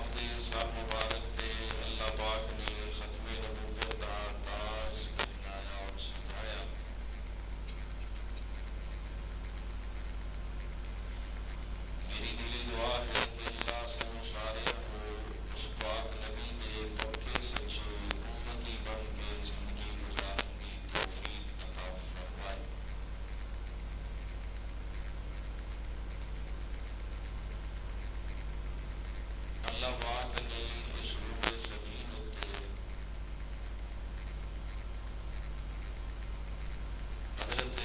ہفتے سال مبارک تے اللہ پاک نے ختم نبوت دا تاج پہنایا اور سجایا۔ میری دلی دعا ہے کہ اللہ سانو سارے کو اس پاک نبی دے پکے سچے امتی بن کے زندگی گزارن کی توفیق عطا فرمائے۔ اللہ پاک نے اس روح زمین اتے حضرت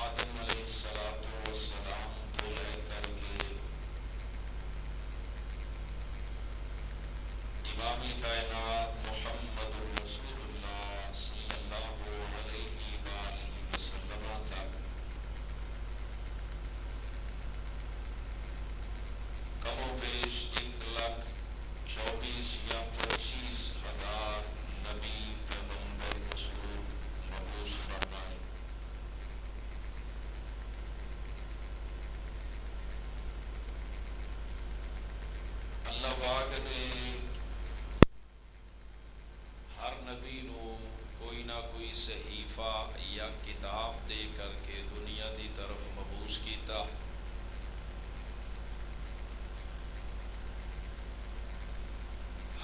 آدم علیہ السلام تو لے کر کے امام کائنات محمد رسول اللہ صلی اللہ علیہ وآلہ وسلم تک کم و بیش 1,24,000 یا 25,000 نبی پیغمبر رسول مبعوث فرمائے۔ اللہ پاک نے ہر نبی نو کوئی نہ کوئی صحیفہ یا کتاب دے کر کے دنیا دی طرف مبعوث کیتا۔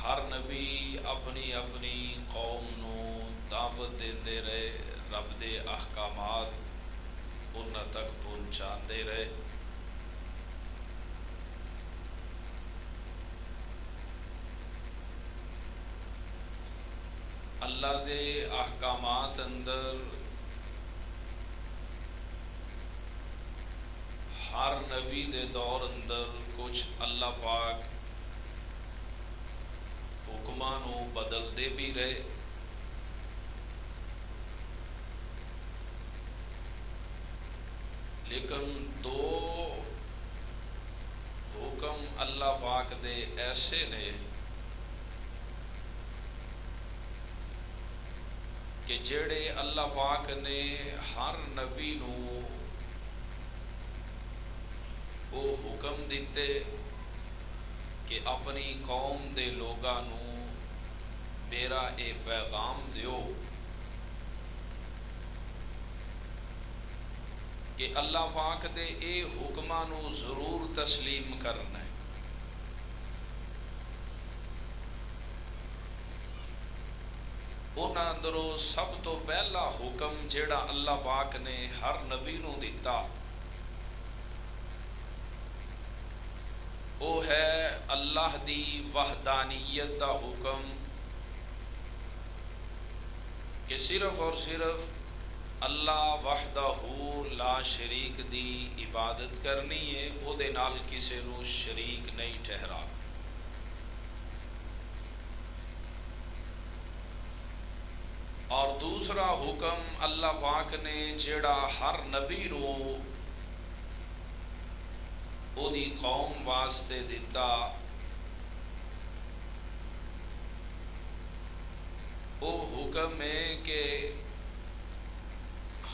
ہر نبی اپنی اپنی قوم نو دعوت دیندے رہے، رب دے احکامات انہاں تک پہنچاندے رہے۔ اللہ دے احکامات اندر ہر نبی دے دور اندر کچھ اللہ پاک حکماں نو بدل دے بھی رہے، لیکن دو حکم اللہ پاک دے ایسے نے کہ جڑے اللہ پاک نے ہر نبی نو وہ حکم دیتے کہ اپنی قوم دے لوگاں نو میرا اے پیغام دیو کہ اللہ پاک دے اے حکماں نو ضرور تسلیم کرنا ہے۔ انہاں اندروں سب تو پہلا حکم جیڑا اللہ پاک نے ہر نبی نو دیتا وہ ہے اللہ دی وحدانیت دا حکم کہ صرف اور صرف اللہ وحدہ لا شریک دی عبادت کرنی ہے، او دے نال کسے نو شریک نہیں ٹھہرا۔ اور دوسرا حکم اللہ پاک نے جیڑا ہر نبی نو او دی قوم واسطے دیتا او حکم ہے کہ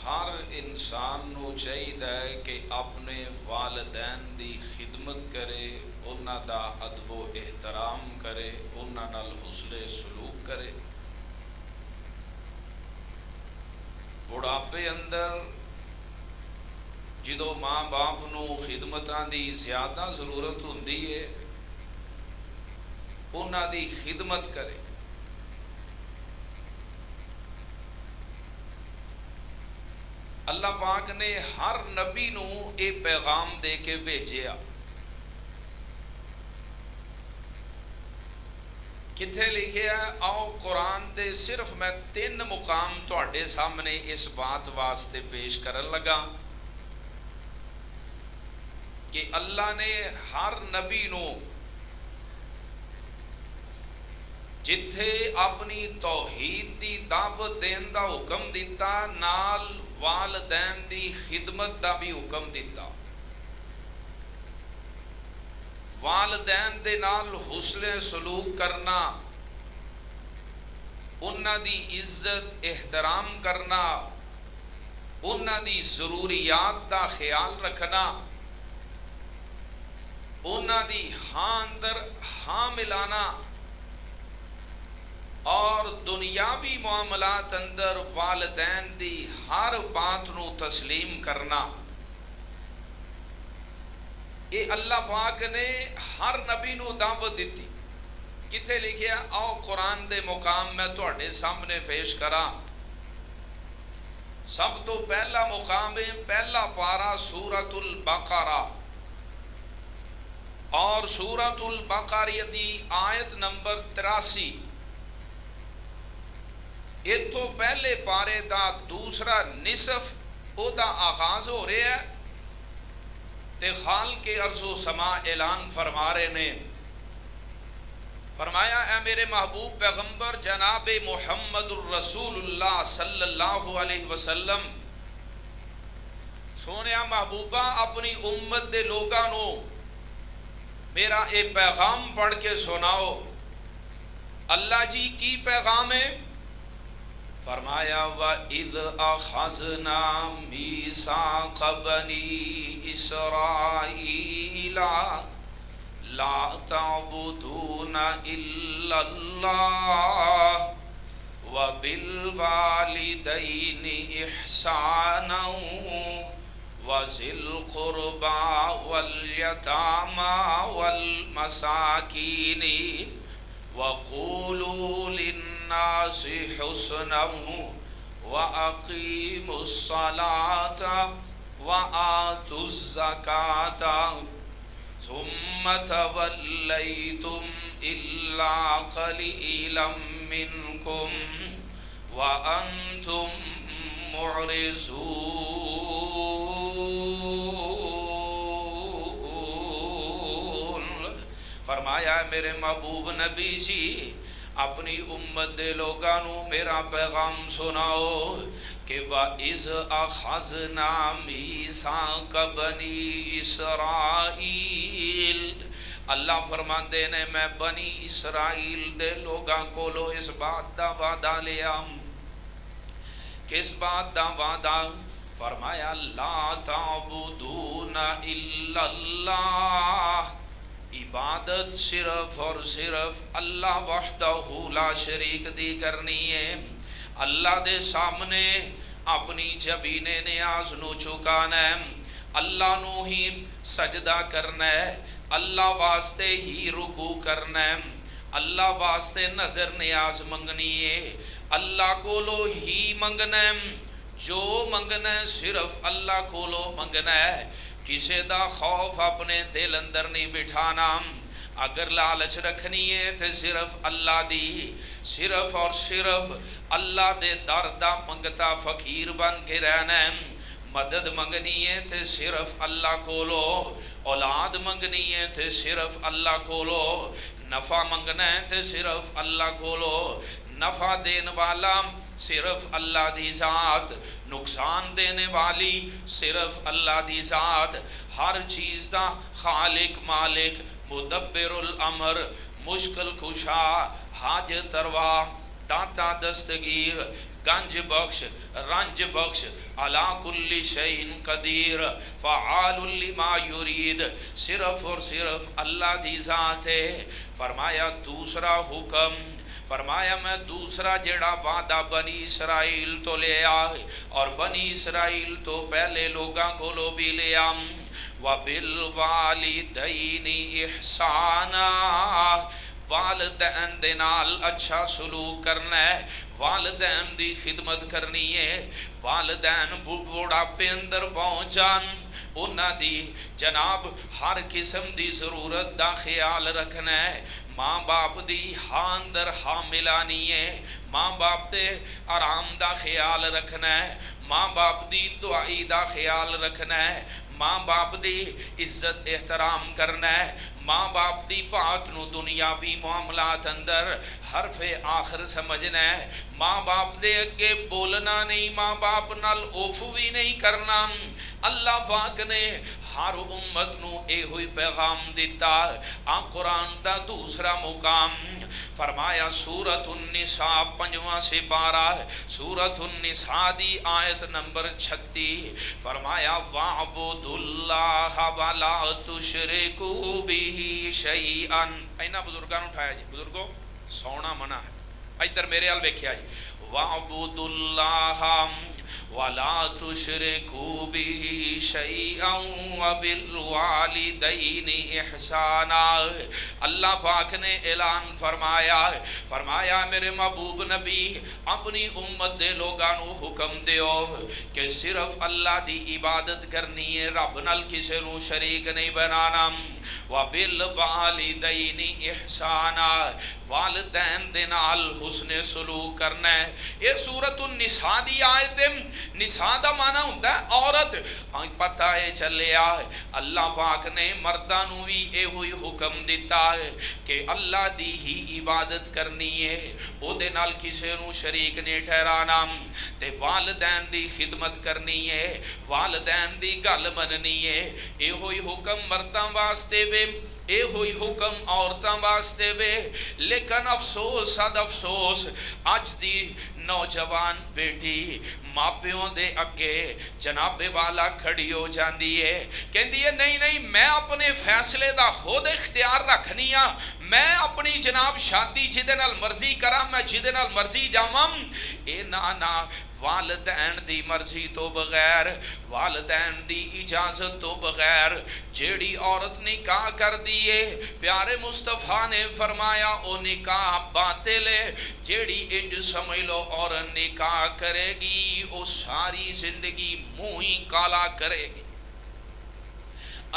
ہر انسان نو چاہیے کہ اپنے والدین دی خدمت کرے، انہاں دا ادب و احترام کرے، انہاں نال حسن سلوک کرے۔ بڑھاپے اندر جدو ماں باپ نو خدمتاں دی زیادہ ضرورت ہوندی ہے انہاں دی خدمت کرے۔ اللہ پاک نے ہر نبی نو اے پیغام دے کے بھیجیا۔ کتھے لکھے ہے؟ آؤ قرآن دے صرف میں 3 مقام تواڈے سامنے اس بات واسطے پیش کرن لگا کہ اللہ نے ہر نبی نو جتھے اپنی توحید دی دعوت دین دا حکم دیتا نال والدین دی خدمت دا بھی حکم دیتا، والدین دے نال حسن سلوک کرنا، انہاں دی عزت احترام کرنا، انہاں دی ضروریات دا خیال رکھنا، انہاں دی ہاں اندر ہاں ملانا اور دنیاوی معاملات اندر والدین دی ہر بات نو تسلیم کرنا، اے اللہ پاک نے ہر نبی نو دعوت دیتی. کتھے لکھیا؟ آؤ قرآن دے مقام میں تواڈے سامنے پیش کراں. سب تو پہلا مقام ہے پہلا پارا سورۃ البقرہ، اور سورۃ البقرہ دی آیت نمبر 83. اس تو پہلے پارے دا دوسرا نصف او دا آغاز ہو رہا ہے تے خالق ارض و سما اعلان فرما رہے نے. فرمایا اے میرے محبوب پیغمبر جناب محمد الرسول اللہ صلی اللہ علیہ وسلم، سونیا محبوبہ اپنی امت دے لوگاں نو میرا اے پیغام پڑھ کے سناؤ. اللہ جی کی پیغام ہے؟ فرمایا وَإِذْ أَخَذْنَا مِيثَاقَ بَنِي إِسْرَائِيلَ لَا تَعْبُدُونَ إِلَّا اللَّهَ وَبِالْوَالِدَيْنِ إِحْسَانًا وَذِي الْقُرْبَى وَالْيَتَامَى وَالْمَسَاكِينِ وَقُولُوا لِلنَّاسِ حُسْنًا وَأَقِيمُوا الصَّلَاةَ وَآتُوا الزَّكَاةَ ثُمَّ تَوَلَّيْتُمْ إِلَّا قَلِيلًا مِّنكُمْ وَأَنْتُمْ مُعْرِضُونَ. فرمایا میرے محبوب نبی جی اپنی امت دے لوگاں نو میرا پیغام سناؤ کہ وَإِذْ أَخَذْنَا مِيثَاقَ بَنِي إِسْرَائِيلَ، اللہ فرماندے نے میں بنی اسرائیل دے لوگاں کولو اس بات دا وعدہ لیا. کس بات دا وعدہ؟ فرمایا لا تعبدون الا اللہ، عبادت صرف اور صرف اللہ وحدہ لا شریک دی کرنی ہے. اللہ دے سامنے اپنی جبین نیاز نو چکانا ہے، اللہ نو ہی سجدہ کرنا ہے، اللہ واسطے ہی رکوع کرنا ہے، اللہ واسطے نظر نیاز منگنی ہے، اللہ کولو ہی منگنا ہے. جو منگنا ہے صرف اللہ کولو منگنا ہے. کسے دا خوف اپنے دل اندر نہیں بٹھانا. اگر لالچ رکھنی ہے تو صرف اللہ دی، صرف اور صرف اللہ دے در دا منگتا فقیر بن کے رہنا ہے. مدد منگنی ہے تو صرف اللہ کولو، اولاد منگنی ہے تو صرف اللہ کولو، نفع منگنا ہے تو صرف اللہ کولو. نفع دین والا صرف اللہ دی ذات، نقصان دینے والی صرف اللہ دی ذات. ہر چیز دا خالق مالک مدبر الامر مشکل کشا حاجت روا داتا دستگیر گنج بخش رنج بخش علا کل شیء قدیر فعال لما یرید، صرف اور صرف اللہ دی ذات ہے. فرمایا دوسرا حکم، فرمایا میں دوسرا جڑا وعدہ بنی اسرائیل تو لے آئے اور بنی اسرائیل تو پہلے لوگاں کو لو بھی لے آم. وَبِالْوَالِدَيْنِ إِحْسَانًا، والدین دے نال اچھا سلوک کرنا ہے، والدین دی خدمت کرنی ہے. والدین بڑھاپے اندر پہنچ جان انہاں دی جناب ہر قسم دی ضرورت دا خیال رکھنا ہے. ماں باپ دی ہاں اندر ہاں ملانی ہے، ماں باپ دے آرام دا خیال رکھنا ہے، ماں باپ دی دعائی دا خیال رکھنا ہے، ماں باپ دی عزت احترام کرنا ہے، ماں باپ دی بات نو دنیاوی معاملات اندر حرف آخر سمجھنا ہے، ماں باپ دے اگے بولنا نہیں، ماں باپ نال اوف بھی نہیں کرنا۔ اللہ پاک نے ہر امت نو اے ہوئی پیغام دیتا۔ قرآن دا دوسرا مقام فرمایا سورۃ النساء 5واں سپارہ، سورۃ النساء دی آیت نمبر 36 فرمایا وَاعْبُدُوا اللَّهَ وَلَا تُشْرِكُوا بِهِ شَيْئًا۔ اینا بزرگاں اٹھایا جی، بزرگوں سونا منع ہے، ادھر میرے حال ویکھیا جی، وَاعْبُدُوا اللَّهَ وَلَا تُشْرِكُوا بِهِ شَيْئًا وَبِالْوَالِدَيْنِ إِحْسَانًا۔ اللہ پاک نے اعلان فرمایا میرے محبوب نبی اپنی امت دے لوگانو حکم دیو کہ صرف اللہ دی عبادت کرنی ہے، رب نال کسے نو شریک نہیں بنانا۔ وَبِالْوَالِدَيْنِ إِحْسَانًا، والدین دے نال حسن سلوک کرنا ہے۔ یہ سورۃ النساء دی آیت ہے۔ نساء دا معنی ہوتا ہے عورت۔ پتہ ہے چلیا اللہ پاک نے مرداں نو بھی اے ہوئی حکم دیتا ہے کہ اللہ دی ہی عبادت کرنی ہے، او دے نال کسے نو شریک نہیں ٹھہرانا، تے والدین دی خدمت کرنی ہے، والدین دی گل مننی ہے۔ اے ہوئی حکم مرداں واسطے وے، اے ہوئی حکم عورتاں واسطے وے۔ لیکن افسوس صد افسوس اج دی نوجوان بیٹی ماپیوں دے اگے جناب والا کھڑی ہو جاندی ہے، کہندی ہے نہیں نہیں میں اپنے فیصلے دا خود اختیار رکھنی ہاں، میں اپنی جناب شادی جدے نال مرضی کراں، میں جدے نال مرضی جاواں۔ اے نا والدین دی مرضی تو بغیر، والدین دی اجازت تو بغیر جیڑی عورت نکاح کر دیے، پیارے مصطفیٰ نے فرمایا او نکاح باطل ہے۔ جیڑی انج سمجھ لو اور نکاح کرے گی او ساری زندگی منہ ہی کالا کرے گی۔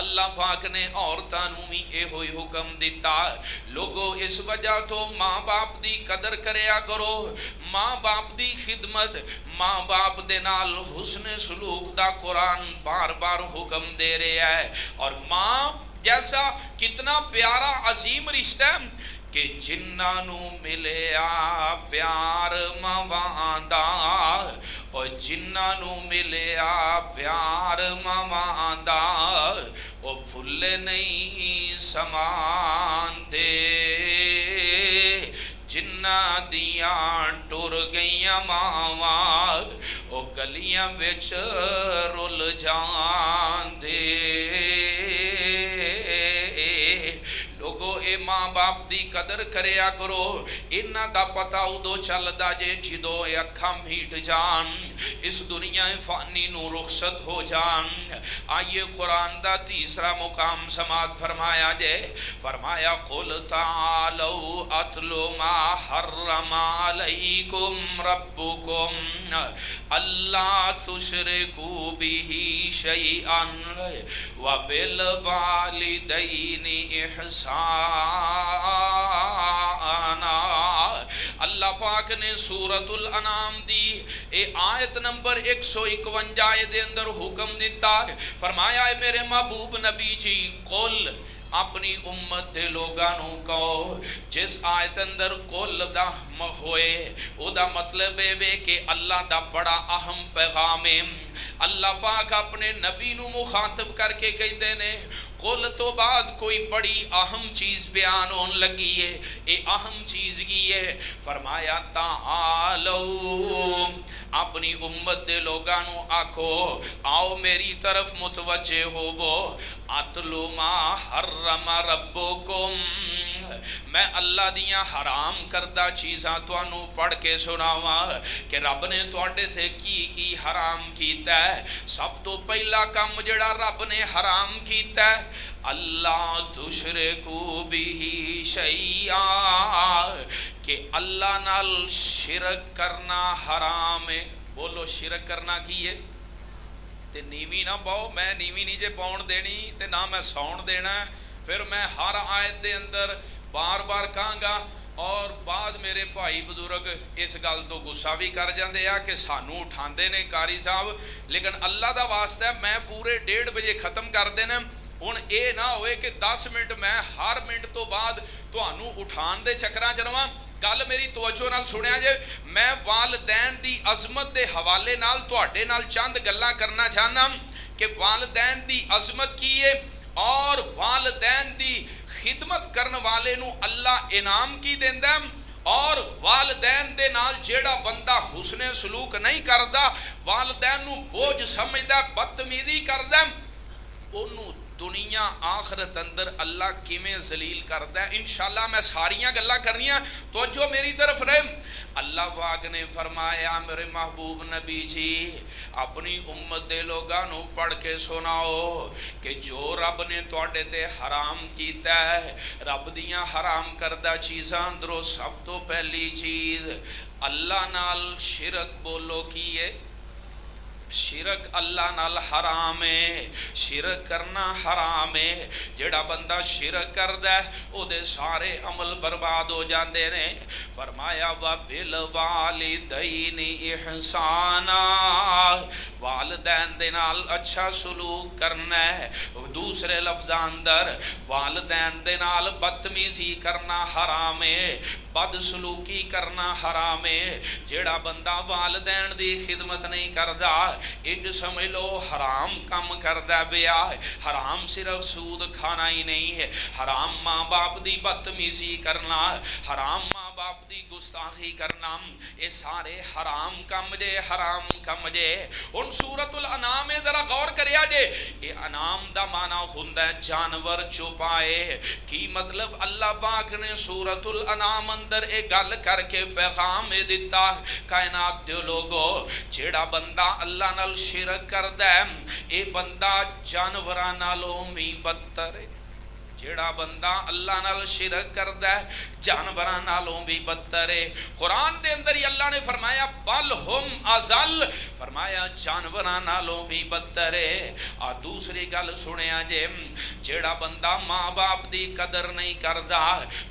اللہ پاک نے عورتاں نو بھی اے ہوئی حکم دیتا، لوگو اس وجہ تو ماں باپ دی قدر کریا کرو، ماں باپ دی خدمت، ماں باپ دے نال حسن سلوک دا قرآن بار بار حکم دے رہا ہے۔ اور ماں جیسا کتنا پیارا عظیم رشتہ ہے کہ جنہاں نو ملیا پیار ماواں دا، اور جنہاں نو ملیا پیار ماواں دا، او بھولے نہیں سمان دے، جنہاں دیاں ٹر گئیاں ماواں او گلیاں وچ رل جان دے۔ لوگو اے ماں باپ دی قدر کریا کرو، انہاں دا پتہ ادو چلدا جے جدو اے اکھاں میٹ جان، اس دنیا فانی نو رخصت ہو جان۔ آئیے قرآن دا تیسرا مقام سماعت فرمایا جے، فرمایا قل تعالوا اتلو ما حرم علیکم ربکم اللہ تشرکوا بہ شیئا وبالوالدین احسانا۔ اللہ پاک نے سورۃ الانعام دی اے آیت نمبر 151 دے اندر حکم دیتا، فرمایا اے میرے محبوب نبی جی قل اپنی امت دے لوگانوں کہو، جس آیت اندر قل دا ہوئے او دا مطلب ہے کہ اللہ دا بڑا اہم پیغام ہے۔ اللہ پاک اپنے نبی نو مخاطب کر کے کہتے نے قل تو بعد کوئی بڑی اہم چیز بیان ہون لگی ہے، اے اہم چیز کی ہے، فرمایا تعالو اپنی امت دے لوگانو آکھو آؤ میری طرف متوجہ ہو، وہ اتلو ما حرم ربکم، میں اللہ دیاں حرام کردہ چیزاں توانو پڑھ کے سناواں کہ رب نے تواڈے تے کی حرام کیتا ہے۔ سب تو پہلا کام جڑا رب نے حرام کیتا ہے اللہ تشرکو بہ شیئا، کہ اللہ نال شرک کرنا حرام ہے۔ بولو شرک کرنا کی ہے؟ تے نیوی نہ پاؤ، میں نیوی نیچے پاؤن دینی تے نہ میں ساؤن دینا ہے، پھر میں ہر آیت دے اندر بار بار کہاں گا، اور بعد میرے بھائی بزرگ اس گل تو غصہ بھی کر جاندے ہیں کہ سانو اٹھاندے نے قاری صاحب، لیکن اللہ دا واسطہ ہے میں پورے 1:30 بجے ختم کر دینا، ہن اے نہ ہوئے کہ 10 منٹ میں ہر منٹ تو بعد تہانوں اٹھان دے چکراں چ رہواں. گل میری توجہ نال سنیا جے. میں والدین دی عظمت دے حوالے نال تواڈے نال چند گلاں کرنا چاہنا کہ والدین دی عظمت کی ہے اور والدین دی خدمت کرن والے نو اللہ انعام کی دیندا ہے. اور والدین دے نال جیڑا بندہ حسن سلوک نہیں کردا، والدین نو بوجھ سمجھدا، بدتمیزی کردا، اونوں دنیا آخرت اندر اللہ کیویں ذلیل کردا ہے. انشاءاللہ میں ساریاں گلاں کرنیاں، توجہ میری طرف رہے. اللہ پاک نے فرمایا میرے محبوب نبی جی اپنی امت دے لوگاں نو پڑھ کے سناؤ کہ جو رب نے تواڈے تے حرام کیتا ہے، رب دیاں حرام کردہ چیزاں اندروں سب تو پہلی چیز اللہ نال شرک. بولو کی ہے؟ شرک اللہ نال حرام ہے، شرک کرنا حرام ہے. جڑا بندہ شرک کردا ہے او دے سارے عمل برباد ہو جاندے نے. فرمایا وَبِالْوَالِدَيْنِ إِحْسَانًا، والدین دے نال اچھا سلوک کرنا ہے. دوسرے لفظاں اندر والدین دے نال بدتمیزی کرنا حرام ہے، بد سلوکی کرنا حرام ہے. جڑا بندہ والدین دی خدمت نہیں کردا انج سمجھ لو حرام کام کردا پیا. حرام صرف سود کھانا ہی نہیں ہے، حرام ماں باپ دی بدتمیزی کرنا، حرام ماں باپ دی گستاخی کرنا، یہ سارے حرام کم جے، حرام کم جے. ان سورۃ الانعام ذرا غور کریا جے. یہ انعام دا معنی ہوندا ہے جانور چوپائے. کی مطلب اللہ پاک نے سورۃ الانعام اندر ایک گل کر کے پیغام دیتا کائنات دے لوگو جیڑا بندہ اللہ نال شرک کردا ہے اے بندہ جانوراں نالوں بھی بدتر ہے. جیڑا بندہ اللہ نال شرک کردا ہے جانوراں نالوں بھی بدتر ہے. قرآن دے اندر ہی اللہ نے فرمایا بل ہم اضل، فرمایا جانوراں نالوں بھی بدتر ہے. دوسری گل سنیا جے جیڑا بندہ ماں باپ دی قدر نہیں کردا،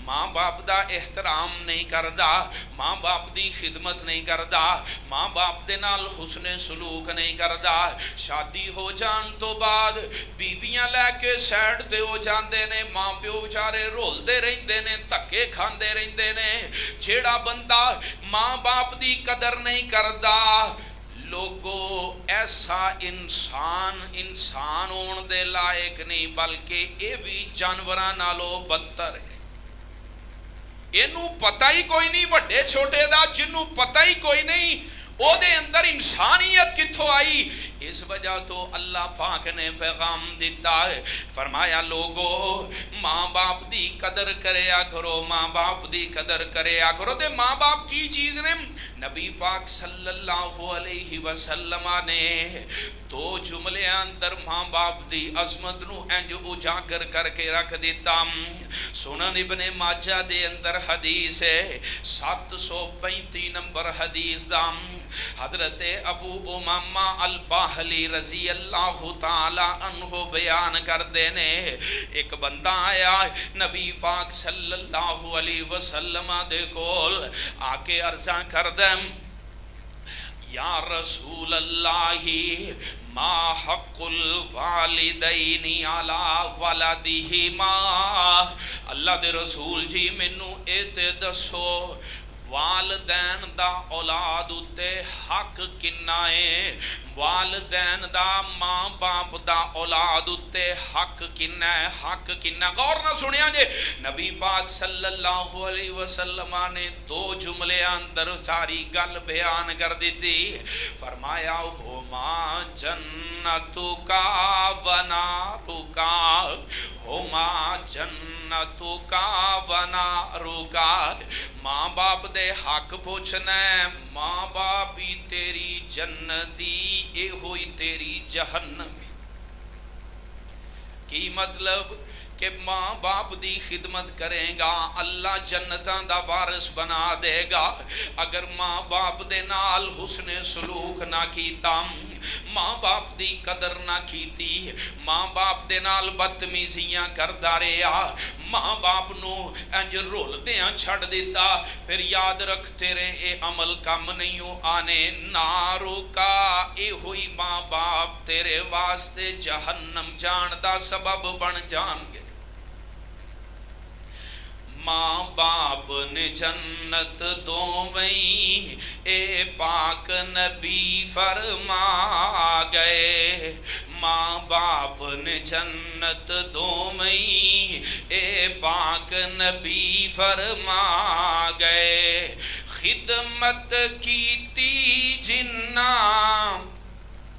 ماں باپ دا احترام نہیں کردا، ماں باپ دی خدمت نہیں کردا، ماں باپ دے نال حسن سلوک نہیں کردا، شادی ہو جان تو بعد بیویاں لے کے سائڈ تے ہو جاندے نے، ماں پیو بیچارے رولدے رہندے نے، دھکے کھاندے رہندے نے. جیڑا بندہ ماں باپ دی قدر نہیں کردا لوگو ایسا انسان ہون دے لائق نہیں بلکہ اے بھی جانوراں نالوں بدتر ہے. اینوں پتہ ہی کوئی نہیں وڈے چھوٹے دا، جنوں پتہ ہی کوئی نہیں او دے اندر انسانیت کتھوں آئی. اس وجہ تو اللہ پاک نے پیغام دیتا ہے، فرمایا لوگو ماں باپ دی قدر کریا کرو، ماں باپ دی قدر کریا کرو. تے ماں باپ کی چیز نے؟ نبی پاک صلی اللہ علیہ وسلم نے دو جملے اندر ماں باپ دی عظمت نو انج اجاگر کر کے رکھ دیتا. سنن ابن ماجہ دے اندر حدیث ہے 735 نمبر حدیث دا. حضرت ابو امامہ الباہلی رضی اللہ تعالی عنہ بیان کر دینے ایک بندہ آیا نبی پاک صلی اللہ علیہ وسلم دے کول آکے عرضاں کر دیں یا رسول اللہ ما حق الوالدین علی ولدہما. اللہ دے رسول جی مینوں اے تے دسو والدین دا اولاد اتے حق کنا ہے؟ والدین دا ماں باپ دا اولاد اتے حق کنا ہے؟ حق کنا؟ غور نہ سنیا جے نبی پاک صلی اللہ علیہ وسلم نے دو جملے اندر ساری گل بیان کر دیتی. فرمایا ہما جنتو کا ونارو کا، ہما جنتو کا ونارو کا. ماں باپ دے حق پوچھنا ہے، ماں باپ ہی تیری جنتی اے ہوئی تیری جہنمی. کی مطلب کہ ماں باپ دی خدمت کرے گا اللہ جنتاں دا وارث بنا دے گا. اگر ماں باپ دے نال حسن سلوک نہ کیتا ماں باپ دی قدر نہ کیتی، ماں باپ دے نال بدتمیزیاں کردا رہیا، ماں باپ نو انج رولدیاں چھڑ دیتا، پھر یاد رکھ تیرے اے عمل کم نہیں ہو آنے نہ روکا، اے ہوئی ماں باپ تیرے واسطے جہنم جان دا سبب بن جان گے۔ ماں باپ نے جنت دوویں اے پاک نبی فرما گئے، ماں باپ نے جنت دوویں اے پاک نبی فرما گئے، خدمت کیتی جنہ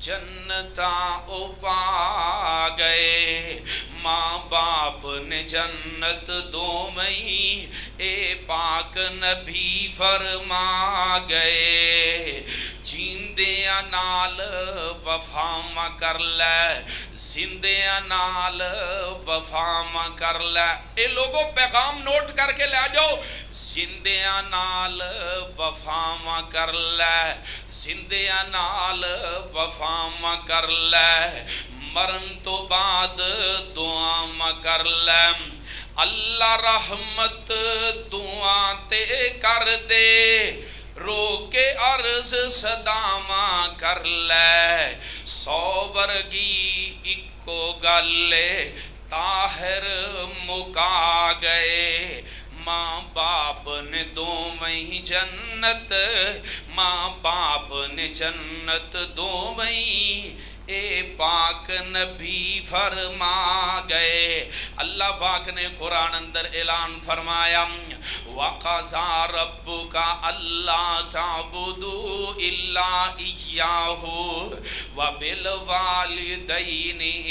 جنتاں او پا گئے، ماں باپ نے جنت دوویں اے پاک نبی فرما گئے، جیندیاں نال وفا ماں کر لے، زندیاں نال وفا ماں کر لے، اے لوگوں پیغام نوٹ کر کے لے جاؤ، زندیاں نال وفا ماں کر لے، زندیاں نال وفا ماں کر لے، مرن تو بعد دعا ماں کر لے، اللہ رحمت دعا تے کر دے، رو کے عرض صدا ماں کر لے، 100 ورگی اکو گلے طاہر مکا گئے، ماں باپ نے دوویں جنت، ماں باپ نے جنت دوویں اے پاک نبی فرما گئے۔ اللہ پاک نے قرآن اندر اعلان فرمایا وَقَضَىٰ رَبُّكَ أَلَّا تَعْبُدُوا إِلَّا إِيَّاهُ وَبِالْوَالِدَيْنِ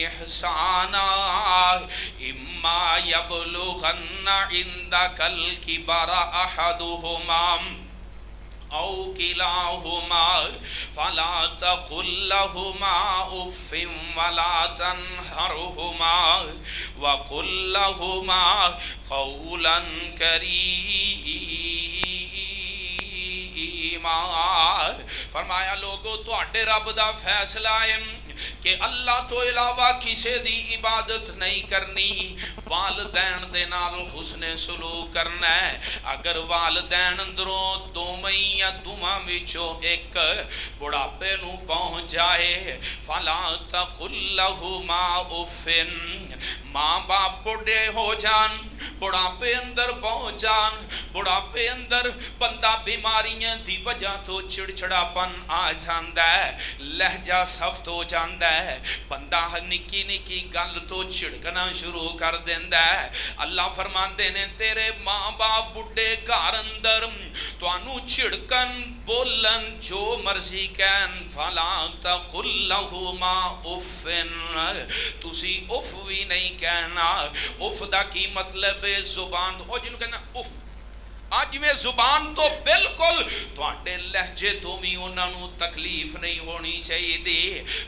إِحْسَانًا إِمَّا يَبْلُغَنَّ عِندَكَ الْكِبَرَ أَحَدُهُمَا أو كلاهما فلا تقل لهما أف ولا تنهرهما وقل لهما قولا كريما۔ فرمایا لوگو تو اڈے رب دا فیصلہ ہے کہ اللہ تو علاوہ کسی دی عبادت نہیں کرنی، والدین دے نال حسن سلوک کرنا ہے، اگر والدین اندروں دوویں یا دوواں وچوں ایک بڑھاپے نو پہنچ جائے فلا تقل لہما اف، ماں باپ بڑھے ہو جان، بڑھاپے اندر پہنچ جان، بڑھاپے اندر بندہ بیماریاں دی وجہ تو چڑچڑاپن آ جاندا ہے، لہجہ سخت ہو جاندا ہے، بندہ نکی نکی گل تو چھڑکنا شروع کر دیندا ہے۔ اللہ فرماندے نے تیرے ماں باپ بڈھے گھر اندر تانوں چھڑکن بولن جو مرضی کہن فلا تقل لہما اف، تسی اف بھی نہیں کہنا۔ اف دا کی مطلب ہے زبان، او جنوں کہنا اف، آج میں زبان تو بالکل تواڈے لہجے تو بھی انہاں نوں تکلیف نہیں ہونی چاہیے دی،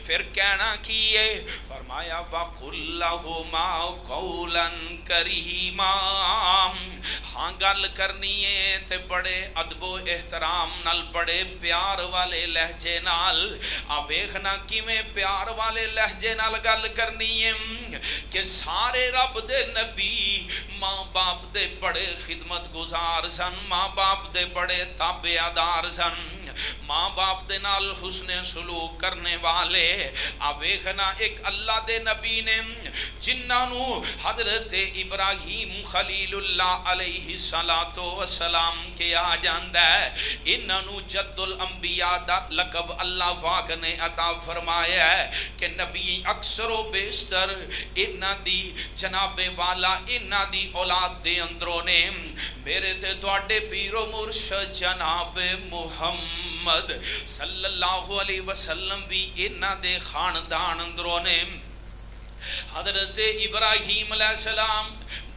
پھر کہنا کی ہے؟ فرمایا وَقُلْ لَهُمَا قَوْلًا كَرِيمًا، ہاں گل کرنی ہے تے بڑے ادب و احترام نال، بڑے پیار والے لہجے نال، ویکھنا کیویں پیار والے لہجے نال گل کرنی ہے کہ سارے رب دے نبی ماں باپ دے بڑے خدمت گزار سن، ماں باپ دے بڑے تابعدار سن، ماں باپ دے نال حسن سلوک کرنے والے۔ ویکھنا ایک اللہ دے نبی نے جنہاں نو حضرت ابراہیم خلیل اللہ علیہ السلام کیا جاندا ہے، انہاں نو جد الانبیاء دا لقب اللہ پاک نے عطا فرمایا ہے کہ نبی اکثر و بیشتر انہاں دی جناب والا انہاں دی اولاد دے اندروں نے میرے تے تواڈے پیر و مرشد جناب محمد صلی اللہ علیہ وسلم بھی انہاں دے خاندان اندروں نے۔ حضرت ابراہیم علیہ السلام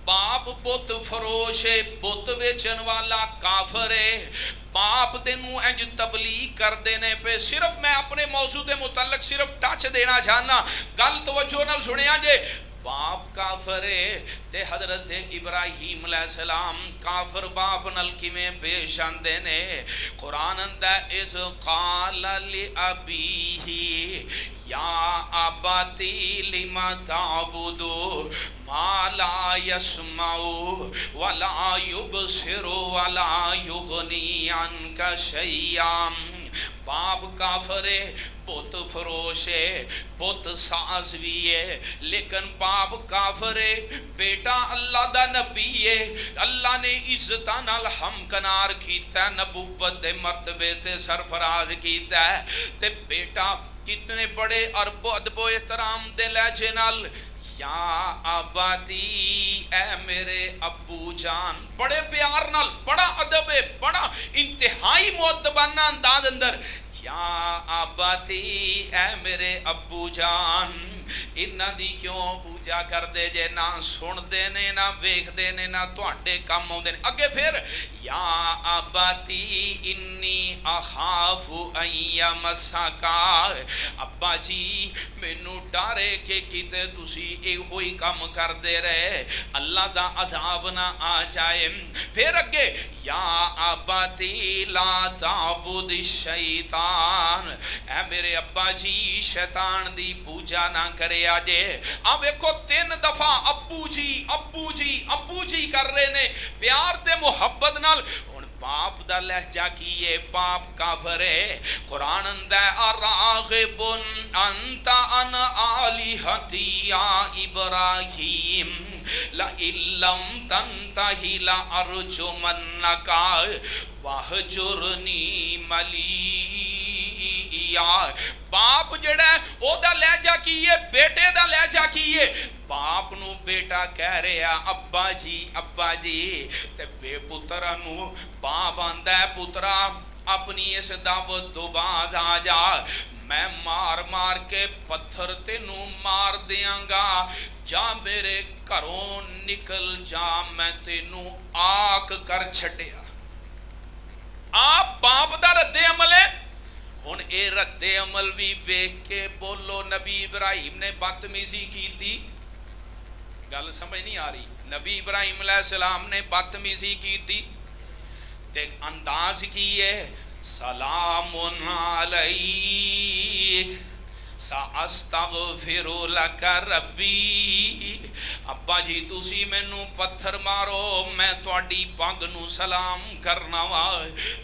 باپ بت فروش ہے، بت ویچن والا کافر ہے، باپ دنوں انج تبلیغ کر دینے پہ صرف میں اپنے موضوع دے متعلق صرف ٹچ دینا چاہنا، گل توجہ نال سنیا جے، باپ کافر ہے تے حضرت ابراہیم علیہ السلام کافر باپ نال کیویں پیش آندے نے؟ قرآن اندا اذ قال لابیہ یا اباتی لم تعبد ما لا يسمع ولا يبصر ولا يغني عنك شيئا. باپ کافر ہے، بت فروش ہے، بت ساز بھی ہے، لیکن باپ کافر ہے، بیٹا اللہ دا نبی ہے، اللہ نے عزتاں نال ہمکنار کیتا ہے، نبوت دے مرتبے تے سرفراز کیتا ہے، تے بیٹا کتنے بڑے ارب و ادب و احترام دے لہجے نال یا آباتی اے میرے ابو جان، بڑے پیار نال، بڑا ادب ہے، بڑا انتہائی مؤدبانہ انداز اندر یا آباتی اے میرے ابو جان. انہاں دی کیوں پوجا کر دے جے؟ نہ سن دے نے، نہ ویکھ دے نے، نہ تواڈے کم آوندے نے. اگے پھر یا آباتی انی اخاف ان یمسکا، ابا جی مینوں ڈر ہے کہ کتے تسی ایہو ہی کم کر دے رہے، اللہ دا عذاب نہ آ جائے. پھر اگے یا آباتی لا تعبد الشیطان، اے میرے ابا جی شیطان دی پوجا نہ کرے آجے. اب ایکو 3 دفعہ ابو جی ابو جی ابو جی کر رہے نے پیار تے محبت نال. باپ دا لہجہ کیے، باپ کافر ہے. قرآن اندہ اراغب انت ان آلہتی یا ابراہیم لئن لم تنتہی لأرجمنک واہجرنی ملیہ. باپ جڑا ہے او دا لہجہ کیے، بیٹے دا لہجہ کیے. باپ نو بیٹا کہہ رہے ابا جی تے بے پترہ نو باپ آندہ ہے پترہ اپنی اس دعوت دو بعد آ جا، میں مار مار کے پتھر تینوں مار دیاں گا، جا میرے گھروں نکل جا، میں تینوں آگ کر چھٹیا. آپ باپ دا رد عمل ہے. ہن اے رد عمل بھی ویکھ کے بولو نبی ابراہیم نے بدتمیزی کی تھی؟ گل سمجھ نہیں آ رہی. نبی ابراہیم علیہ السلام نے بدتمیزی کی تھی تے انداز کی ہے سلام علیک ساستغفر لک ربی. ابا جی تسی مینوں پتھر مارو، میں تواڈی پگ نو سلام کرنا وا،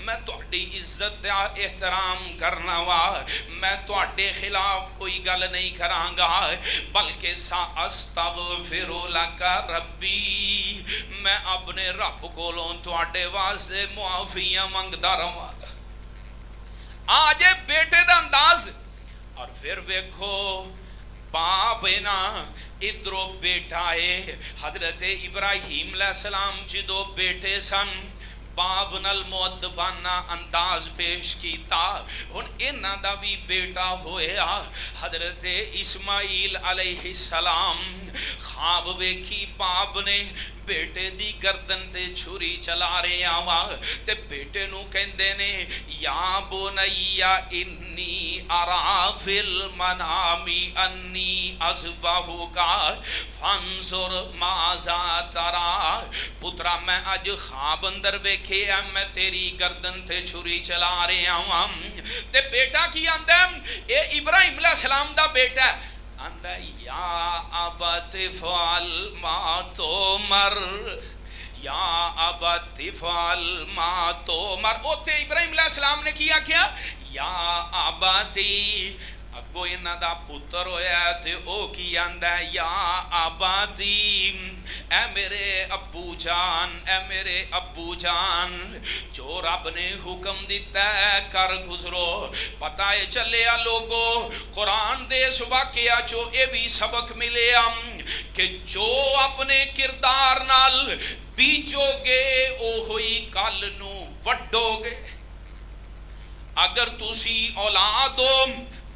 میں تواڈی عزت دا احترام کرنا وا، میں تواڈے خلاف کوئی گل نہیں کراں گا، بلکہ ساستغفر لک ربی، میں اپنے رب کولوں تواڈے واسطے معافیاں منگدا رہواں گا. آج بیٹے دا انداز. اور پھر ویکھو باپ ہے نا، ادھروں بیٹا ہے. حضرت ابراہیم علیہ السلام جدو بیٹے سن باپ نال مؤدبانہ انداز پیش کیتا. ہن انہاں دا بھی بیٹا ہویا حضرت اسماعیل علیہ السلام. خواب ویکھی باپ نے بیٹے دی گردن تے چھری چلا رہے آوا تے بیٹے نو کہندے نے یا بنیا انی ارا فی المنام انی اذبحک فانظر ماذا ترا. پترا میں اج خواب اندر ویکھے میں تیری گردن تے چھری چلا رہے آواں. تے بیٹا کی آندا اے ابراہیم علیہ السلام دا بیٹا آندا یا ابت فعل ما تؤمر، یا ابت فعل ما تؤمر. اوتھے ابراہیم علیہ السلام نے کیا کیا یا ابتی. اگو انہاں دا پتر ہویا تے او کی آندا یا ابتی اے میرے ابو جان، اے میرے ابو جان، جو رب نے حکم دیتا ہے کر گزرو. پتہ ہے چلیا لوگو قرآن دے اس واقعہ جو اے بھی سبق ملے کہ جو اپنے کردار نال بیچو گے او ہوئی کل نو وڈو گے. اگر تسی اولاد ہو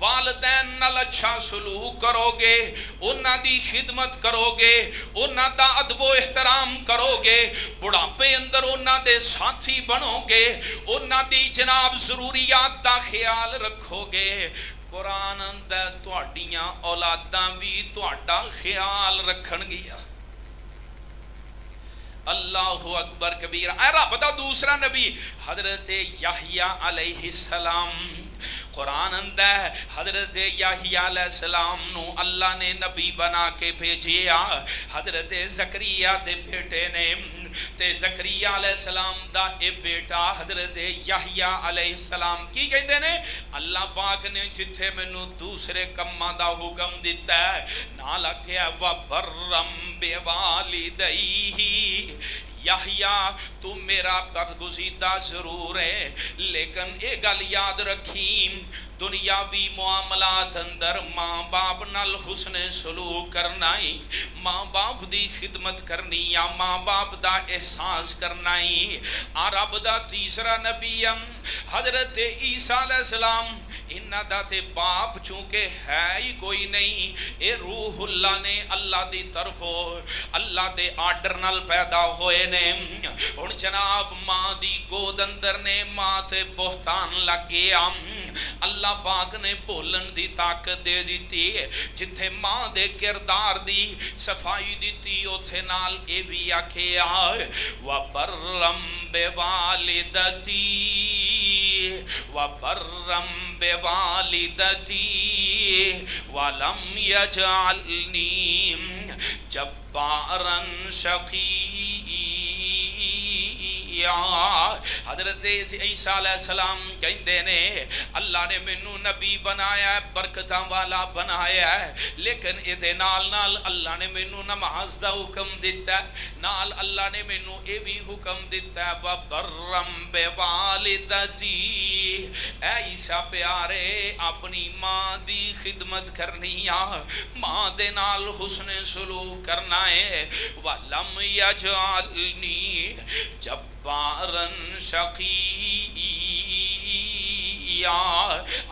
والدین نال اچھا سلوک کرو گے، انہاں دی خدمت کرو گے، انہاں دا ادب و احترام کرو گے، بڑھاپے اندر انہاں دے ساتھی بنو گے، انہاں دی جناب ضروریات دا خیال رکھو گے، قرآن آندا تہاڈیاں اولاداں وی تہاڈا خیال رکھن گیا. اللہ اکبر کبیر. اے رب دا دوسرا نبی حضرت یحییٰ علیہ السلام، قرآن اندہ ہے حضرت یحییٰ علیہ السلام نو اللہ نے نبی بنا کے بھیجیا. حضرت زکریا دے بیٹے نے تے زکریا علیہ السلام دا اے بیٹا حضرت یحییٰ علیہ السلام کی کہتے نے اللہ پاک نے جتھے مینوں دوسرے کماں دا حکم دیتا ہے نال آکھیا وَبَرًّا بِوَالِدَيْهِ. یحییٰ تو میرا برگزیدہ ضرور ہے لیکن اے گل یاد رکھیں دنیاوی معاملات اندر ماں باپ نال حسن سلوک کرنا ہی، ماں باپ دی خدمت کرنی یا ماں باپ دا احساس کرنا ہی. عرب دا تیسرا نبی حضرت عیسیٰ علیہ السلام انہاں دا تے باپ چونکہ ہے ہی کوئی نہیں، اے روح اللہ نے اللہ دی طرفوں اللہ دے آرڈر نال پیدا ہوئے نے. ہن جناب ماں دی گود اندر نے ماں تے بہتان لگ گیا. اللہ پاک نے بولن دی طاقت دے دیتی، جتھے ماں دے کردار دی صفائی دیتی اوتھے نال اے بھی آکھیا وَبَرًّا بِوَالِدَتِي وَبَرًّا بِوَالِدَتِي وَلَمْ يَجْعَلْنِي جَبَّارًا شَقِيًّا. حضرت عیسیٰ علیہ السلام کہندے نے اللہ نے مینوں نبی بنایا ہے، برکتاں والا بنایا ہے، لیکن اے دے نال نال اللہ نے مینوں نماز دا حکم دیتا ہے، نال اللہ نے مینوں اے بھی حکم دیتا ہے وَبَرًّا بِوَالِدَتِي. اے عیسیٰ پیارے اپنی ماں دی خدمت کرنی آ، ماں دے نال حسن سلوک کرنا ہے. وَلَمْ يَجْعَلْنِي جَبَّارًا شَقِيًّا.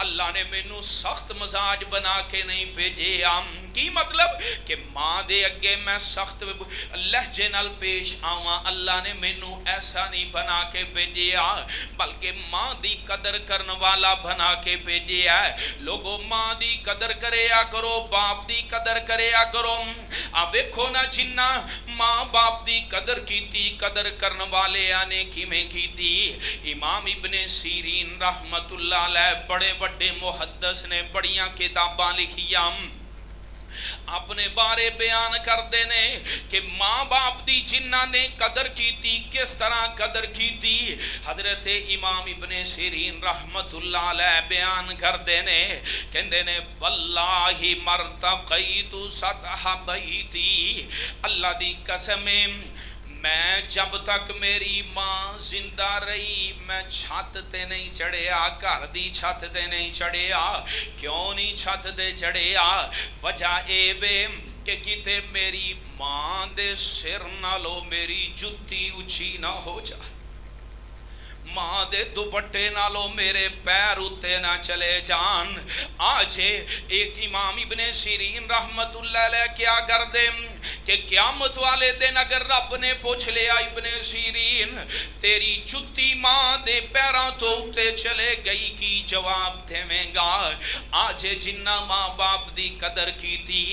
اللہ نے مینوں سخت مزاج بنا کے نہیں بھیجیا. کی مطلب کہ ماں دے اگے میں سخت لہجے نال پیش آواں، اللہ نے مینوں ایسا نہیں بنا کے بھیجیا بلکہ ماں دی قدر کرن والا بنا کے بھیجیا ہے. لوگوں ماں دی قدر کریا کرو، باپ دی قدر کریا کرو. آ ویکھو نا جنہ ماں باپ دی قدر کیتی قدر کرن والے نے کیویں کیتی. امام ابن سیرین رحمت اللہ علیہ بڑے بڑے محدث نے بڑیاں کتاباں لکھیاں اپنے بارے بیان کردے نے کہ ماں باپ دی جنہ نے قدر کیتی کس طرح قدر کیتی. حضرت امام ابن سیرین رحمت اللہ علیہ بیان کردے نے کہندے نے واللہ مرتقیت سطح بیتی، اللہ دی قسم میں جب تک میری ماں زندہ رہی میں چھت تے نہیں چڑھیا، گھر دی چھت تے نہیں چڑھیا. کیوں نہیں چھت تے چڑھیا؟ وجہ اے وے کہ کتے میری ماں دے سر نالو میری جتی اچھی نہ ہو جائے، ماں دے دوپٹے نالو میرے پیر اتے نہ چلے جان. آج ایک امام ابن سیرین رحمت اللہ علیہ کیا کر دے کہ قیامت والے دن اگر رب نے پوچھ لیا ابن سیرین تیری جتی ماں دے پیراں تو اتے چلے گئی کی جواب دےویں گا؟ آج جنہ ماں باپ دی قدر کیتی،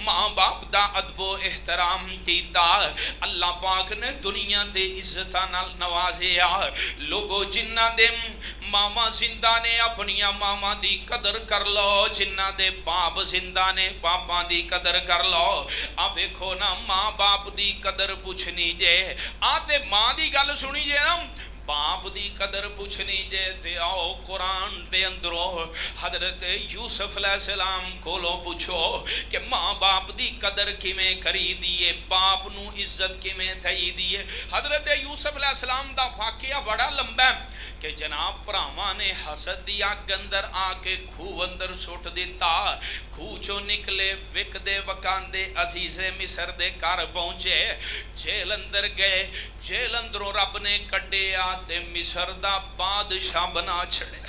ماں باپ دا ادب و احترام کیتا، اللہ پاک نے دنیا تے عزتاں نال نوازیا. لوگو جنہ دے ماما زندہ نے اپنی ماما دی قدر کر لو، جنہ دے باپ زندہ نے پاپا دی قدر کر لو. اب دیکھو نا ماں باپ دی قدر پوچھنی جے آتے ماں دی گل سنی جے نا باپ دی قدر پوچھنی جے تے آؤ قرآن دے اندروں حضرت یوسف علیہ السلام کولو پوچھو کہ ماں باپ دی قدر کیویں کری دیے، باپ نو عزت کیویں تھئی دیے. حضرت یوسف علیہ السلام دا واقعہ بڑا لمبا ہے کہ جناب بھراواں نے حسد دی اگ اندر آ کے کھوہ اندر سٹ دیتا. کھوہ چوں نکلے وک دے وکاندے عزیز مصر دے گھر پہنچے، جیل اندر گئے، جیل اندروں رب نے کڈیا تے مصر دا بادشاہ بنا چھڑیا.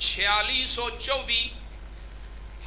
4624।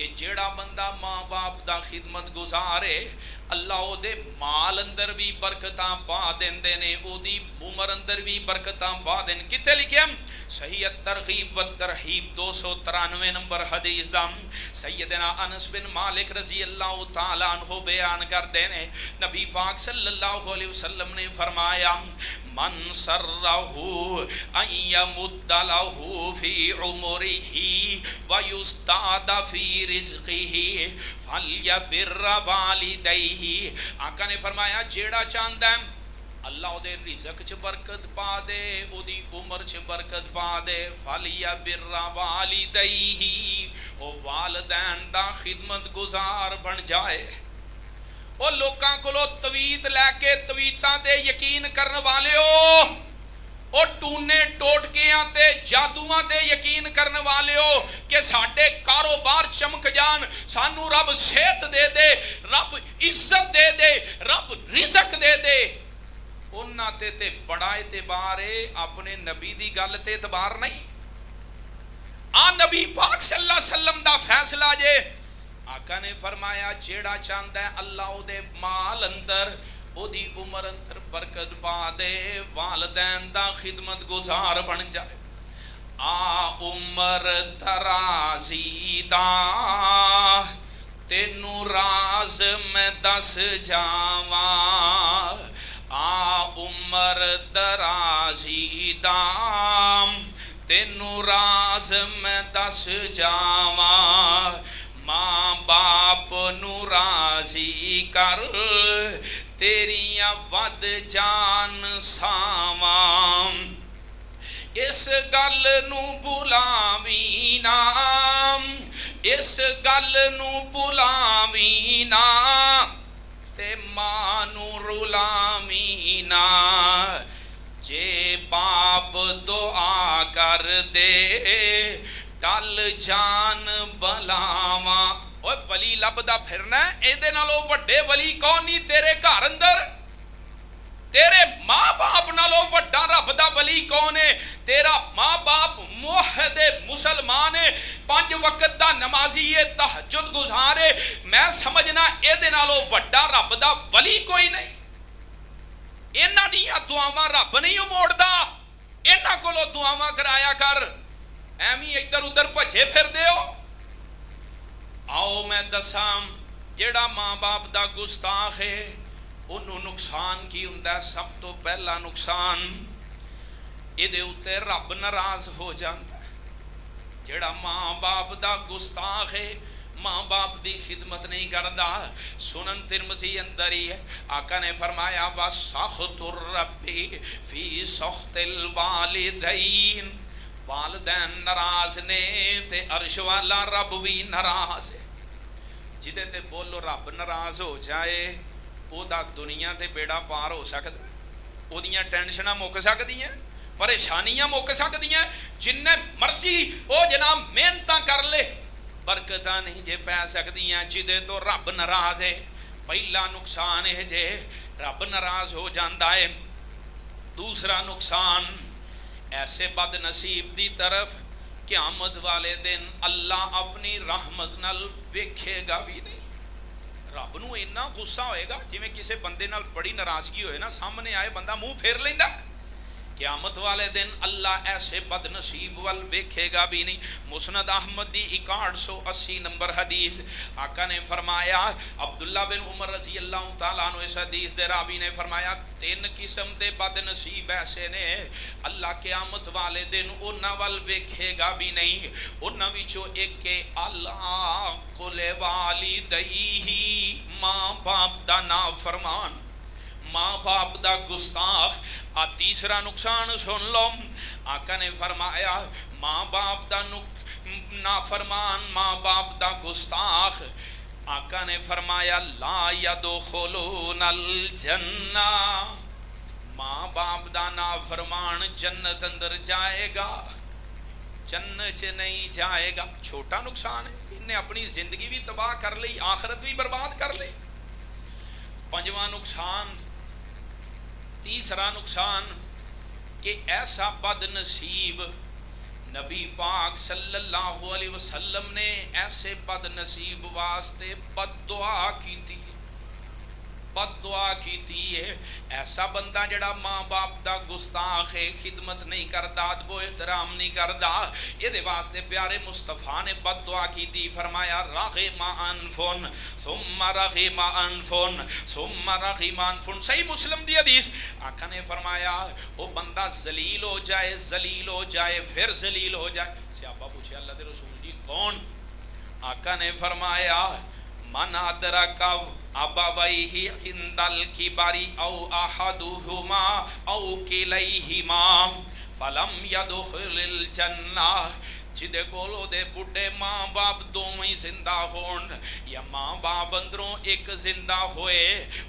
کہ جیڑا بندہ ماں باپ دا خدمت گزارے اللہ او دے مال اندر بھی برکتاں پا دیندے نے، او دی عمر اندر بھی برکتاں پا دین. کتے لکھیا صحیح ترغیب و ترہیب 293 نمبر حدیث دا سیدنا انس بن مالک رضی اللہ تعالیٰ عنہ بیان کر دینے نبی پاک صلی اللہ علیہ وسلم نے فرمایا من سرہ ان یمد لہ فی عمرہ ویزداد فی رزقہ فلیبر والدیہ. آقا نے فرمایا جیڑا چاہتا ہے اللہ او دے رزق چ برکت پا دے، او دی عمر چ برکت پا دے، فلیبر والدیہ او والدین دا خدمت گزار بن جائے. او لوکاں کولو تویت لے کے تویتاں تے یقین کرن والے ہو، او ٹونے ٹوٹکیاں تے جادواں تے یقین کرن والے ہو کہ ساڈے کاروبار چمک جان، سانو رب صحت دے دے، رب عزت دے دے، رب رزق دے دے. انہاں تے بڑا اعتبار ہے، اپنے نبی دی گل تے اعتبار نہیں. آ نبی پاک صلی اللہ علیہ وسلم دا فیصلہ جے. آقا نے فرمایا جیڑا چاہتا ہے اللہ او دے مال اندر او دی عمر اندر برکت پا دے، والدین دا خدمت گزار بن جائے. آ عمر درازی دا تینو راز میں دس جاواں، آ عمر درازی دا تینو راز میں دس جاواں، ماں باپ نو راضی کر تیریاں ود جان ساواں. اس گل نو بھلاویں نا، اس گل نو بھلاویں نا تے ماں نو رلاویں نا. جے باپ دعا کر دے ٹل جان بلاواں. اوے ولی لبدا پھرنا اے دے نالوں وڈے ولی کون نہیں تیرے گھر اندر؟ تیرے ماں باپ نالوں وڈا رب دا ولی کون ہے؟ تیرا ماں باپ موحد مسلمان ہے، 5 وقت دا نمازی ہے، تہجد گزارے. میں سمجھنا اے دے نالوں وڈا رب دا ولی کوئی نہیں. انہاں دیاں دعاواں رب نہیں موڑدا، انہاں کولوں دعاواں کرایا کر، ایویں ادھر ادھر بھجے پھر دیو. آؤ میں دساں جیڑا ماں باپ دا گستاخ ہے انہوں نقصان کی ہوندا ہے. سب تو پہلا نقصان اے دے اوتے رب ناراض ہو جاندا ہے. جیڑا ماں باپ دا گستاخ ہے، ماں باپ دی خدمت نہیں کردا. سنن ترمذی اندر ہی ہے آقا نے فرمایا وَسَخْطُ الرَّبِّ فِي سَخْطِ الْوَالِدَيْنِ. والدین ناراض نے تے عرش والا رب بھی ناراض ہے. جدے تے بولو رب ناراض ہو جائے او دا دنیا تے بیڑا پار ہو سکتا، او دیاں ٹینشناں مک سکدیاں، پریشانیاں مک سکدیاں. جن مرضی او جناب محنتاں کر لے، برکتاں نہیں جے پہ سکدیاں. جدے تو رب ناراض ہے پہلا نقصان ہے جے رب ناراض ہو جاندا ہے. دوسرا نقصان ایسے بد نصیب دی طرف قیامت والے دن اللہ اپنی رحمت نال ویکھے گا بھی نہیں. رب نو اتنا غصہ ہوئے گا جویں کسے بندے نال بڑی ناراضگی ہوئے نا، سامنے آئے بندہ منہ پھیر لیندا. قیامت والے دن اللہ ایسے بد نصیب وال ویکھے گا بھی نہیں. مسند احمد دی 6180 نمبر حدیث آقا نے فرمایا، عبداللہ بن عمر رضی اللہ تعالیٰ عنہ اس حدیث دے راوی نے فرمایا 3 قسم دے بد نصیب ایسے نے اللہ قیامت والے دن انہاں وال ویکھے گا بھی نہیں. انہاں وچوں ایک کہ اللہ قل والدیہ، ماں باپ دا نافرمان، ماں باپ دا گستاخ. تیسرا نقصان سن لو، آقا نے فرمایا ماں باپ دا نافرمان، ماں باپ دا گستاخ. آقا نے فرمایا لا یدخلون الجنہ، ماں باپ دا نافرمان جنت اندر جائے گا، جنت چ نہیں جائے گا. چھوٹا نقصان ہے، انہیں اپنی زندگی بھی تباہ کر لی، آخرت بھی برباد کر لی. 5واں نقصان، تیسرا نقصان کہ ایسا بد نصیب نبی پاک صلی اللہ علیہ وسلم نے ایسے بد نصیب واسطے بد دعا کی تھی، بد دعا کی تھی ہے، ایسا بندہ جڑا ماں باپ دا گستاخ ہے، خدمت نہیں کردا، ادب و احترام نہیں کردا، یہ واسطے پیارے مصطفیٰ نے بد دعا کی تھی، فرمایا رغم انفن ثم رغم انفن ثم رغم انفن، صحیح مسلم دی حدیث، آقا نے فرمایا وہ بندہ ذلیل ہو جائے، ذلیل ہو جائے، پھر ذلیل ہو جائے۔ صحابہ پوچھے اللہ دے رسول جی کون؟ آقا نے فرمایا من ادرک ابویہ عند الکبر او احدہما او کلیہما فلم یدخل الجنہ، جدے کولو دے بڑھے ماں باپ دوویں زندہ ہون یا ماں باپ اندروں ایک زندہ ہوئے،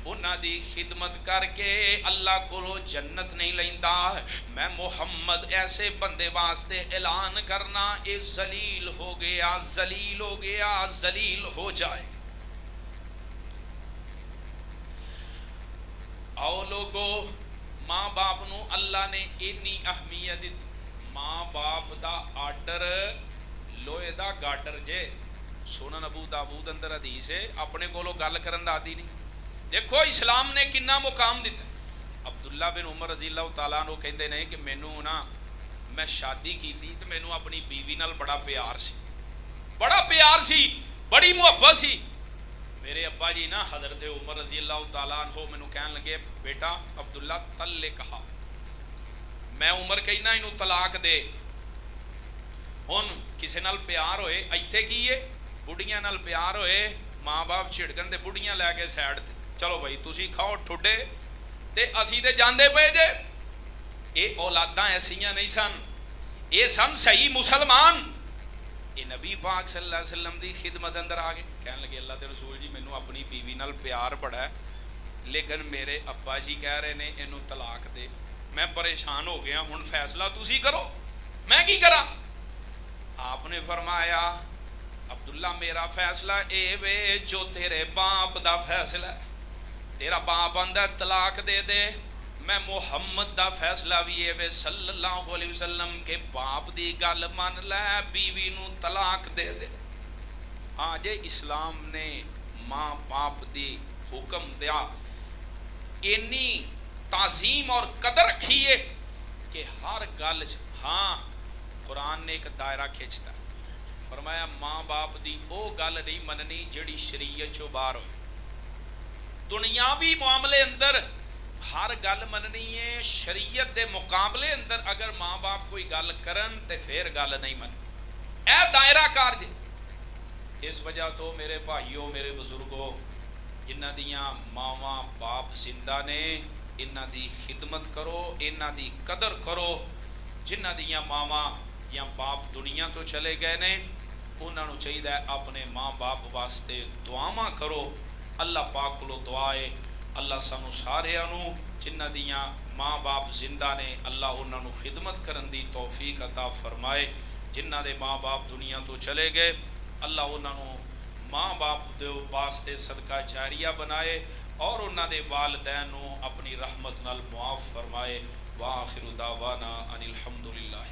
انہاں دی خدمت کر کے اللہ کولو جنت نہیں لیندا، میں محمد ایسے بندے واسطے اعلان کرنا اے ذلیل ہو گیا، ذلیل ہو گیا، ذلیل ہو جائے۔ او لوگو ماں باپ نو اللہ نے اتنی اہمیت دی، ماں باپ دا آرڈر لوہے دا گاڈر جے، سنن ابو داؤد اندر حدیث ہے، اپنے کولو گل کرن دا عادی نہیں۔ دیکھو اسلام نے کنا مقام دیتا۔ عبداللہ بن عمر رضی اللہ تعالیٰ عنہ کہندے نے کہ مینوں نا میں شادی کی تھی تو مینوں اپنی بیوی نال بڑا پیار سی، بڑا پیار سی، بڑی محبت سی۔ میرے ابا جی نا حضرت عمر رضی اللہ تعالیٰ عنہ مینوں کہن لگے بیٹا عبداللہ طلقھا، میں عمر کہنا انہوں طلاق دے۔ ہن کسے نال پیار ہوئے ایتھے کی ہے، بڑھیاں نال پیار ہوئے، ماں باپ چھڑکن تے بڑھیاں لے کے سائڈ تے چلو بھائی تسی کھاؤ ٹھڈے تے اسی تے جاندے پے جے۔ اے اولاداں ایسیاں نہیں سن، اے سن صحیح مسلمان۔ اے نبی پاک صلی اللہ علیہ وسلم دی خدمت اندر آگے کہنے لگے اللہ دے رسول جی مینوں اپنی بیوی نال پیار بڑا ہے، لیکن میرے ابا جی کہہ رہے نے اینوں طلاق دے، میں پریشان ہو گیا، ہن فیصلہ تسی کرو، میں کی کراں؟ آپ نے فرمایا عبداللہ میرا فیصلہ اے وے جو تیرے باپ دا فیصلہ ہے، تیرا باپ آندا طلاق دے دے، میں محمد دا فیصلہ بھی اے وے صلی اللہ علیہ وسلم کے باپ دی گل مان لے، بیوی نو طلاق دے دے۔ آج اسلام نے ماں باپ دی حکم دیا اینی تعظیم اور قدر رکھی ہے کہ ہر گل ہاں قرآن نے ایک دائرہ کھینچتا، فرمایا ماں باپ دی او گل نہیں مننی جڑی شریعت چوں باہر ہوئی۔ دنیاوی معاملے اندر ہر گل مننی ہے، شریعت دے مقابلے اندر اگر ماں باپ کوئی گل کرن تے پھر گل نہیں من، اے دائرہ کار جی۔ اس وجہ تو میرے بھائیوں میرے بزرگوں جنہ دیاں ماواں باپ زندہ نے انہاں دی خدمت کرو، انہاں دی قدر کرو، جنہ دیاں ماواں یا باپ دنیا تو چلے گئے نے انہاں نو چاہیے اپنے ماں باپ واسطے دعاواں کرو۔ اللہ پاک کو دعا ہے اللہ سانو سارے انو جنہ دیاں ماں باپ زندہ نے اللہ انہاں نو خدمت کرن دی توفیق عطا فرمائے، جنہ دے ماں باپ دنیا تو چلے گئے اللہ انہاں نو ماں باپ دے واسطے صدقہ جاریہ بنائے اور انہاں دے والدین نو اپنی رحمت نال معاف فرمائے۔ وآخر دعوانا ان الحمدللہ۔